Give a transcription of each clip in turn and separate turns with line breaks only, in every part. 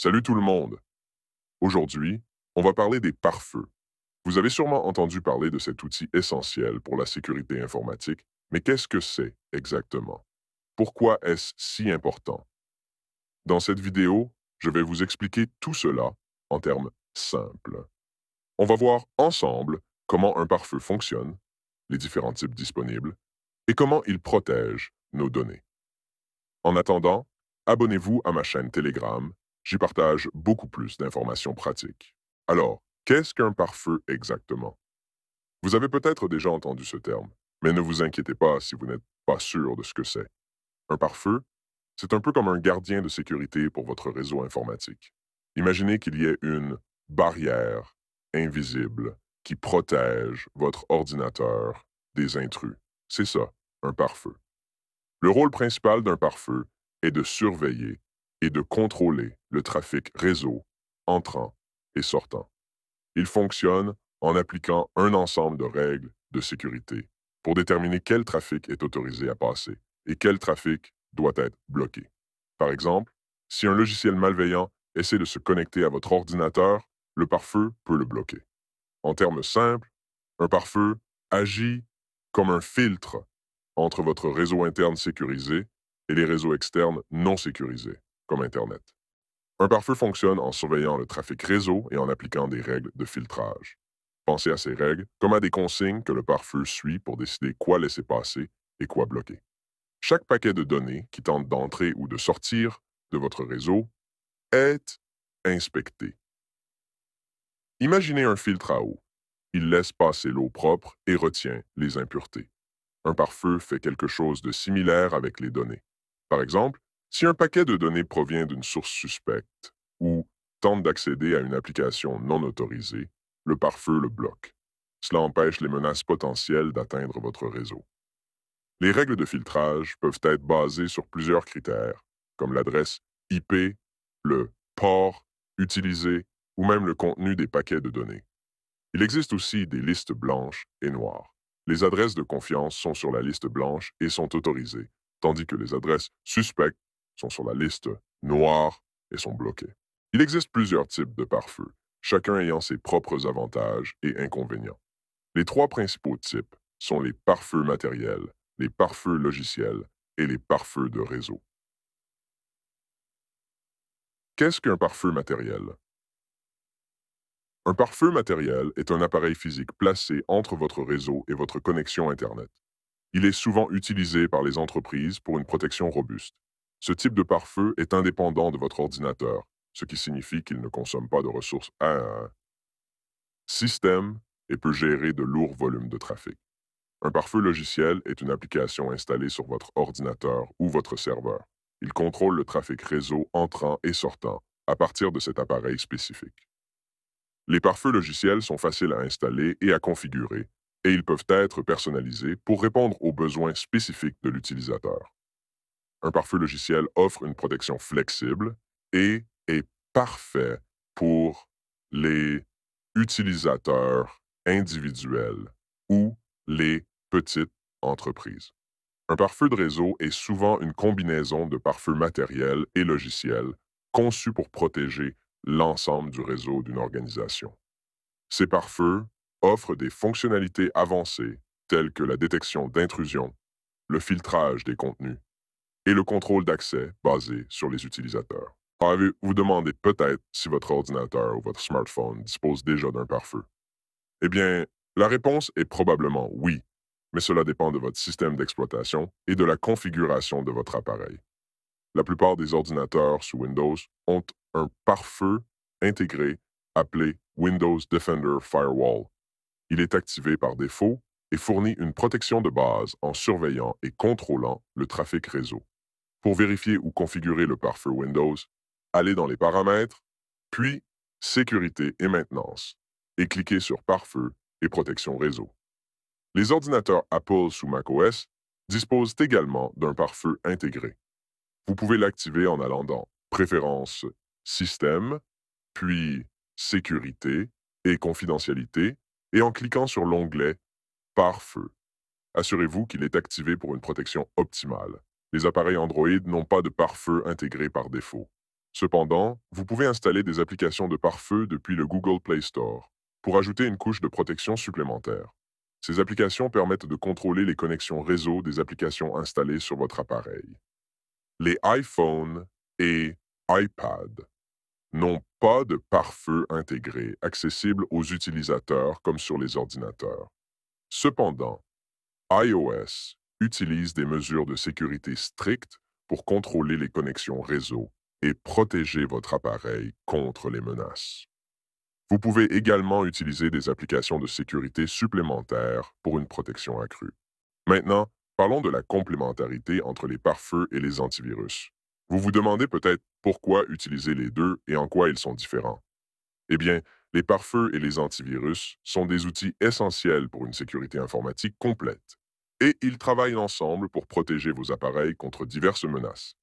Salut tout le monde! Aujourd'hui, on va parler des pare-feux. Vous avez sûrement entendu parler de cet outil essentiel pour la sécurité informatique, mais qu'est-ce que c'est exactement? Pourquoi est-ce si important? Dans cette vidéo, je vais vous expliquer tout cela en termes simples. On va voir ensemble comment un pare-feu fonctionne, les différents types disponibles, et comment il protège nos données. En attendant, abonnez-vous à ma chaîne Telegram, j'y partage beaucoup plus d'informations pratiques. Alors, qu'est-ce qu'un pare-feu exactement? Vous avez peut-être déjà entendu ce terme, mais ne vous inquiétez pas si vous n'êtes pas sûr de ce que c'est. Un pare-feu, c'est un peu comme un gardien de sécurité pour votre réseau informatique. Imaginez qu'il y ait une barrière invisible qui protège votre ordinateur des intrus. C'est ça, un pare-feu. Le rôle principal d'un pare-feu est de surveiller et de contrôler le trafic réseau entrant et sortant. Il fonctionne en appliquant un ensemble de règles de sécurité pour déterminer quel trafic est autorisé à passer et quel trafic doit être bloqué. Par exemple, si un logiciel malveillant essaie de se connecter à votre ordinateur, le pare-feu peut le bloquer. En termes simples, un pare-feu agit comme un filtre entre votre réseau interne sécurisé et les réseaux externes non sécurisés, comme Internet. Un pare-feu fonctionne en surveillant le trafic réseau et en appliquant des règles de filtrage. Pensez à ces règles comme à des consignes que le pare-feu suit pour décider quoi laisser passer et quoi bloquer. Chaque paquet de données qui tente d'entrer ou de sortir de votre réseau est inspecté. Imaginez un filtre à eau. Il laisse passer l'eau propre et retient les impuretés. Un pare-feu fait quelque chose de similaire avec les données. Par exemple, si un paquet de données provient d'une source suspecte ou tente d'accéder à une application non autorisée, le pare-feu le bloque. Cela empêche les menaces potentielles d'atteindre votre réseau. Les règles de filtrage peuvent être basées sur plusieurs critères, comme l'adresse IP, le port utilisé ou même le contenu des paquets de données. Il existe aussi des listes blanches et noires. Les adresses de confiance sont sur la liste blanche et sont autorisées, tandis que les adresses suspectes sont sur la liste noire et sont bloquées. Il existe plusieurs types de pare-feu, chacun ayant ses propres avantages et inconvénients. Les trois principaux types sont les pare-feux matériels, les pare-feux logiciels et les pare-feux de réseau. Qu'est-ce qu'un pare-feu matériel? Un pare-feu matériel est un appareil physique placé entre votre réseau et votre connexion Internet. Il est souvent utilisé par les entreprises pour une protection robuste. Ce type de pare-feu est indépendant de votre ordinateur, ce qui signifie qu'il ne consomme pas de ressources à un système et peut gérer de lourds volumes de trafic. Un pare-feu logiciel est une application installée sur votre ordinateur ou votre serveur. Il contrôle le trafic réseau entrant et sortant à partir de cet appareil spécifique. Les pare-feux logiciels sont faciles à installer et à configurer, et ils peuvent être personnalisés pour répondre aux besoins spécifiques de l'utilisateur. Un pare-feu logiciel offre une protection flexible et est parfait pour les utilisateurs individuels ou les petites entreprises. Un pare-feu de réseau est souvent une combinaison de pare-feu matériel et logiciel conçu pour protéger l'ensemble du réseau d'une organisation. Ces pare-feux offrent des fonctionnalités avancées telles que la détection d'intrusion, le filtrage des contenus et le contrôle d'accès basé sur les utilisateurs. Vous demandez peut-être si votre ordinateur ou votre smartphone dispose déjà d'un pare-feu. Eh bien, la réponse est probablement oui, mais cela dépend de votre système d'exploitation et de la configuration de votre appareil. La plupart des ordinateurs sous Windows ont un pare-feu intégré appelé Windows Defender Firewall. Il est activé par défaut et fournit une protection de base en surveillant et contrôlant le trafic réseau. Pour vérifier ou configurer le pare-feu Windows, allez dans les paramètres, puis Sécurité et maintenance, et cliquez sur Pare-feu et protection réseau. Les ordinateurs Apple sous macOS disposent également d'un pare-feu intégré. Vous pouvez l'activer en allant dans Préférences, Système, puis Sécurité et confidentialité, et en cliquant sur l'onglet Pare-feu. Assurez-vous qu'il est activé pour une protection optimale. Les appareils Android n'ont pas de pare-feu intégré par défaut. Cependant, vous pouvez installer des applications de pare-feu depuis le Google Play Store pour ajouter une couche de protection supplémentaire. Ces applications permettent de contrôler les connexions réseau des applications installées sur votre appareil. Les iPhones et iPad n'ont pas de pare-feu intégré accessible aux utilisateurs comme sur les ordinateurs. Cependant, iOS utilise des mesures de sécurité strictes pour contrôler les connexions réseau et protéger votre appareil contre les menaces. Vous pouvez également utiliser des applications de sécurité supplémentaires pour une protection accrue. Maintenant, parlons de la complémentarité entre les pare-feux et les antivirus. Vous vous demandez peut-être pourquoi utiliser les deux et en quoi ils sont différents. Eh bien, les pare-feux et les antivirus sont des outils essentiels pour une sécurité informatique complète. Et ils travaillent ensemble pour protéger vos appareils contre diverses menaces.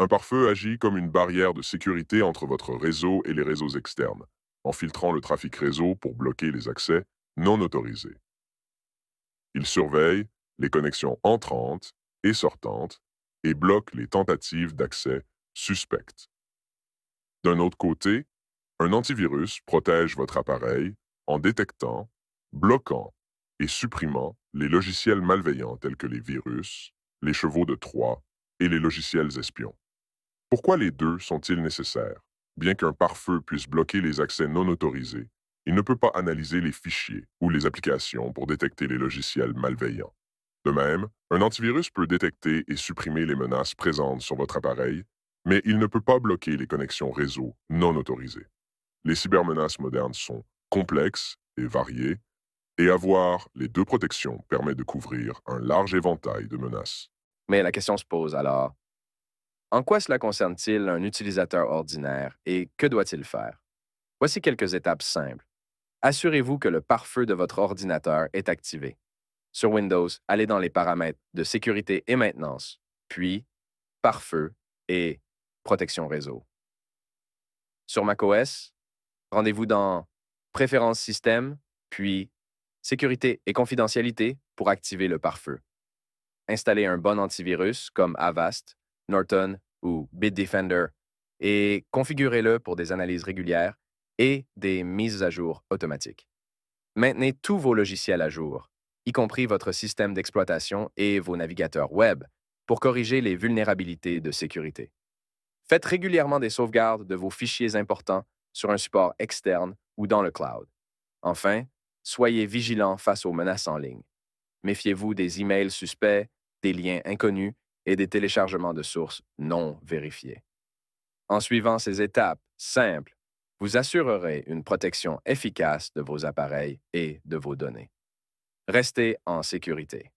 Un pare-feu agit comme une barrière de sécurité entre votre réseau et les réseaux externes, en filtrant le trafic réseau pour bloquer les accès non autorisés. Il surveille les connexions entrantes et sortantes et bloque les tentatives d'accès suspectes. D'un autre côté, un antivirus protège votre appareil en détectant, bloquant et supprimant les logiciels malveillants tels que les virus, les chevaux de Troie et les logiciels espions. Pourquoi les deux sont-ils nécessaires? Bien qu'un pare-feu puisse bloquer les accès non autorisés, il ne peut pas analyser les fichiers ou les applications pour détecter les logiciels malveillants. De même, un antivirus peut détecter et supprimer les menaces présentes sur votre appareil, mais il ne peut pas bloquer les connexions réseau non autorisées. Les cybermenaces modernes sont complexes et variées, et avoir les deux protections permet de couvrir un large éventail de menaces.
Mais la question se pose alors, en quoi cela concerne-t-il un utilisateur ordinaire et que doit-il faire? Voici quelques étapes simples. Assurez-vous que le pare-feu de votre ordinateur est activé. Sur Windows, allez dans les paramètres de sécurité et maintenance, puis pare-feu et protection réseau. Sur macOS, rendez-vous dans Préférences système, puis Sécurité et confidentialité pour activer le pare-feu. Installez un bon antivirus comme Avast, Norton ou Bitdefender et configurez-le pour des analyses régulières et des mises à jour automatiques. Maintenez tous vos logiciels à jour, y compris votre système d'exploitation et vos navigateurs web, pour corriger les vulnérabilités de sécurité. Faites régulièrement des sauvegardes de vos fichiers importants sur un support externe ou dans le cloud. Enfin, soyez vigilant face aux menaces en ligne. Méfiez-vous des emails suspects, des liens inconnus et des téléchargements de sources non vérifiées. En suivant ces étapes simples, vous assurerez une protection efficace de vos appareils et de vos données. Restez en sécurité.